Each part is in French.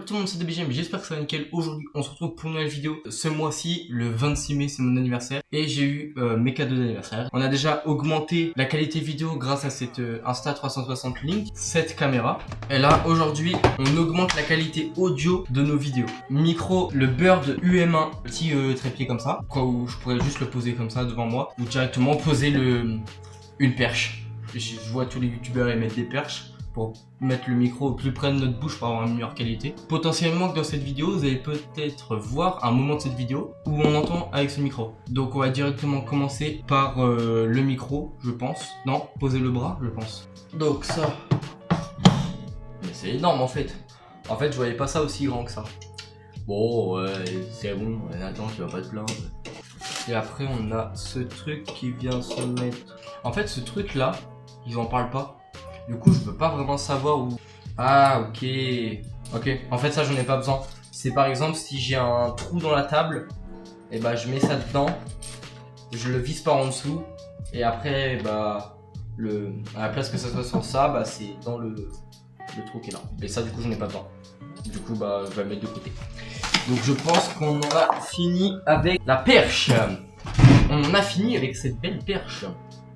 tout le monde, c'est DBGM, j'espère que ça va nickel. Aujourd'hui, on se retrouve pour une nouvelle vidéo. Ce mois-ci, le 26 mai, c'est mon anniversaire. Et j'ai eu mes cadeaux d'anniversaire. On a déjà augmenté la qualité vidéo grâce à cette Insta360 Link, cette caméra. Et là, aujourd'hui, on augmente la qualité audio de nos vidéos. Micro, le Bird UM1, petit trépied comme ça, quoi, où je pourrais juste le poser comme ça devant moi, ou directement poser une perche. Je vois tous les youtubeurs émettre des perches pour mettre le micro au plus près de notre bouche pour avoir une meilleure qualité. Potentiellement que dans cette vidéo, vous allez peut-être voir un moment de cette vidéo où on entend avec ce micro. Donc on va directement commencer par le micro, je pense. Non, poser le bras, je pense. Donc ça, mais c'est énorme en fait. En fait, je voyais pas ça aussi grand que ça. Bon, c'est bon, attends, tu vas pas te plaindre. Et après, on a ce truc qui vient se mettre... En fait, ce truc là, ils en parlent pas. Du coup, je peux pas vraiment savoir où... Ah, ok. Ok, en fait, ça, j'en ai pas besoin. C'est par exemple, si j'ai un trou dans la table, et bah, je mets ça dedans, je le visse par en dessous, et après, bah, à la place que ça soit sur ça, bah, c'est dans le trou qui est là. Et ça, du coup, j'en ai pas besoin. Du coup, bah, je vais le mettre de côté. Donc, je pense qu'on aura fini avec la perche. On en a fini avec cette belle perche.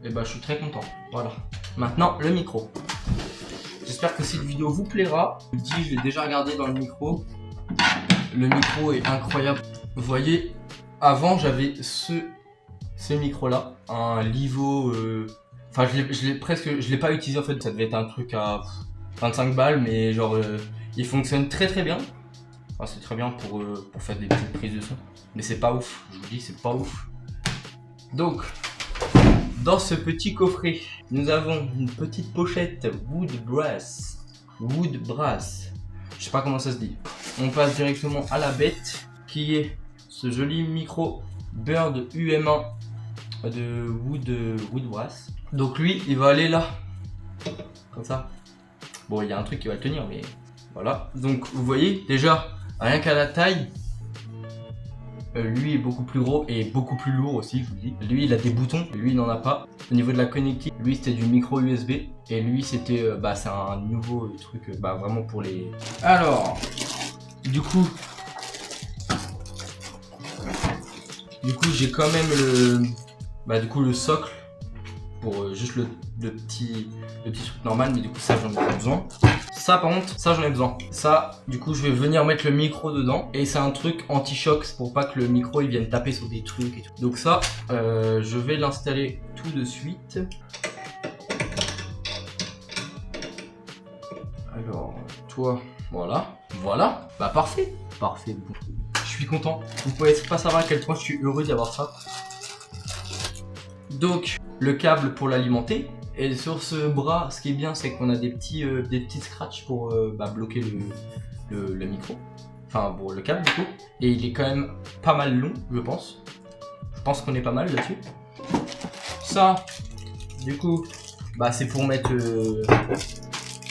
Et bah, je suis très content. Voilà. Maintenant, le micro. J'espère que cette vidéo vous plaira. Je vous dis, je l'ai déjà regardé dans le micro. Le micro est incroyable. Vous voyez, avant, j'avais ce micro-là. Un Livo... Enfin, je l'ai pas utilisé en fait. Ça devait être un truc à 25 balles. Mais genre, il fonctionne très très bien. Enfin, c'est très bien pour faire des petites prises de son. Mais c'est pas ouf. Je vous dis, c'est pas ouf. Donc... Dans ce petit coffret, nous avons une petite pochette Wood Brass. Je sais pas comment ça se dit. On passe directement à la bête, qui est ce joli micro Bird UM1 de Wood Brass. Donc lui, il va aller là, comme ça. Bon, il y a un truc qui va le tenir, mais voilà. Donc vous voyez, déjà, rien qu'à la taille, lui est beaucoup plus gros et beaucoup plus lourd aussi, je vous dis. Lui, il a des boutons, lui, il n'en a pas. Au niveau de la connectique, lui, c'était du micro USB. Et lui, c'était, c'est un nouveau truc, vraiment pour les... Alors, du coup, j'ai quand même le socle pour juste le petit truc normal. Mais du coup, ça, j'en ai pas besoin. Ça par contre, ça j'en ai besoin. Ça, du coup, je vais venir mettre le micro dedans. Et c'est un truc anti-choc, c'est pour pas que le micro il vienne taper sur des trucs et tout. Donc ça, je vais l'installer tout de suite. Alors, toi, voilà. Bah parfait. Parfait. Je suis content. Vous pouvez pas savoir à quel point je suis heureux d'avoir ça. Donc, le câble pour l'alimenter. Et sur ce bras, ce qui est bien, c'est qu'on a des petits scratchs pour bloquer le micro. Enfin, bon, le câble du coup. Et il est quand même pas mal long, je pense. Je pense qu'on est pas mal là-dessus. Ça, du coup, c'est pour mettre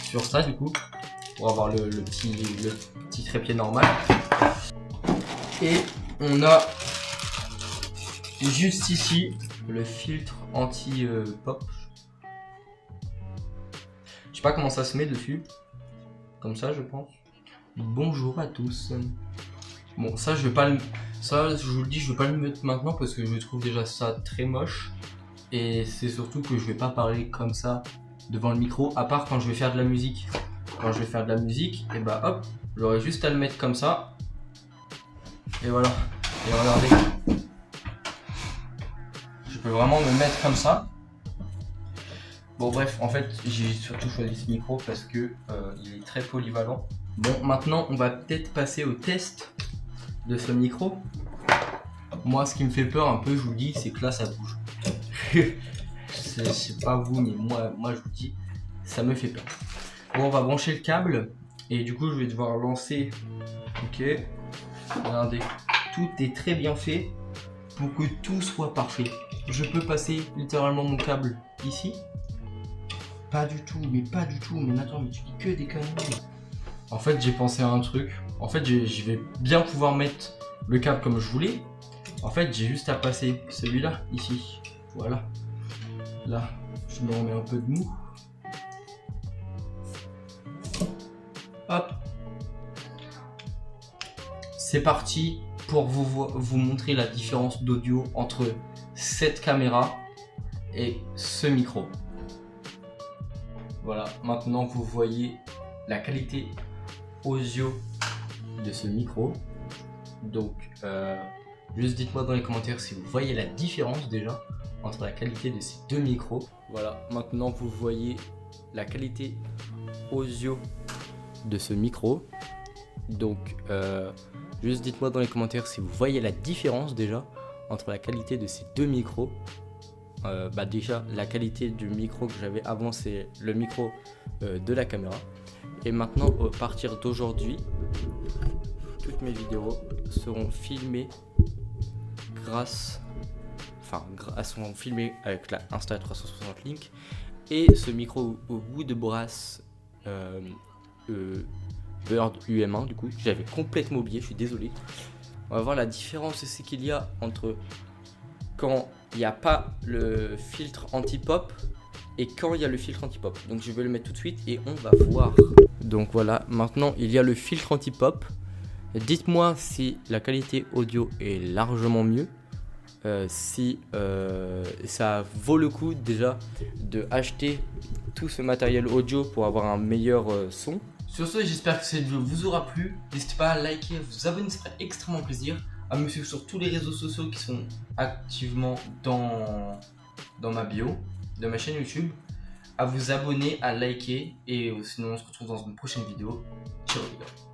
sur ça, du coup. Pour avoir le petit trépied normal. Et on a juste ici le filtre anti-pop. Je sais pas comment ça se met dessus. Comme ça, je pense. Bonjour à tous. Bon, ça, je vais pas le... Ça, je vous le dis, je vais pas le mettre maintenant parce que je trouve déjà ça très moche. Et c'est surtout que je vais pas parler comme ça devant le micro, à part quand je vais faire de la musique. Quand je vais faire de la musique, et hop, j'aurai juste à le mettre comme ça. Et voilà. Et regardez. Je peux vraiment me mettre comme ça. Bon bref, en fait j'ai surtout choisi ce micro parce que il est très polyvalent. Bon, maintenant on va peut-être passer au test de ce micro. Moi ce qui me fait peur un peu, je vous dis, c'est que là ça bouge. C'est pas vous, mais moi je vous dis, ça me fait peur. Bon, on va brancher le câble et du coup je vais devoir lancer. Ok, regardez, tout est très bien fait pour que tout soit parfait. Je peux passer littéralement mon câble ici. Pas du tout, mais attends, mais tu dis que des conneries. En fait, j'ai pensé à un truc. En fait, je vais bien pouvoir mettre le câble comme je voulais. En fait, j'ai juste à passer celui-là, ici. Voilà. Là, je me remets un peu de mou. Hop. c'est parti pour vous montrer la différence d'audio entre cette caméra et ce micro. Voilà, maintenant vous voyez la qualité audio de ce micro. Donc juste dites-moi dans les commentaires si vous voyez la différence déjà entre la qualité de ces deux micros. Voilà, maintenant vous voyez la qualité audio de ce micro. Donc juste dites-moi dans les commentaires si vous voyez la différence déjà entre la qualité de ces deux micros. Déjà la qualité du micro que j'avais avant, c'est le micro de la caméra. Et maintenant, à partir d'aujourd'hui, toutes mes vidéos seront filmées seront filmées avec la Insta360 Link et ce micro au bout de brasse Bird UM1. Du coup, j'avais complètement oublié, je suis désolé. On va voir la différence c'est qu'il y a entre quand il n'y a pas le filtre anti-pop et quand il y a le filtre anti-pop. Donc je vais le mettre tout de suite et on va voir. Donc voilà, maintenant il y a le filtre anti-pop. Dites-moi si la qualité audio est largement mieux, si ça vaut le coup déjà de acheter tout ce matériel audio pour avoir un meilleur son. Sur ce, j'espère que cette vidéo vous aura plu. N'hésitez pas à liker, à vous abonner, ça ferait extrêmement plaisir. À me suivre sur tous les réseaux sociaux qui sont activement dans ma bio de ma chaîne YouTube. À vous abonner, à liker et sinon on se retrouve dans une prochaine vidéo. Ciao les gars.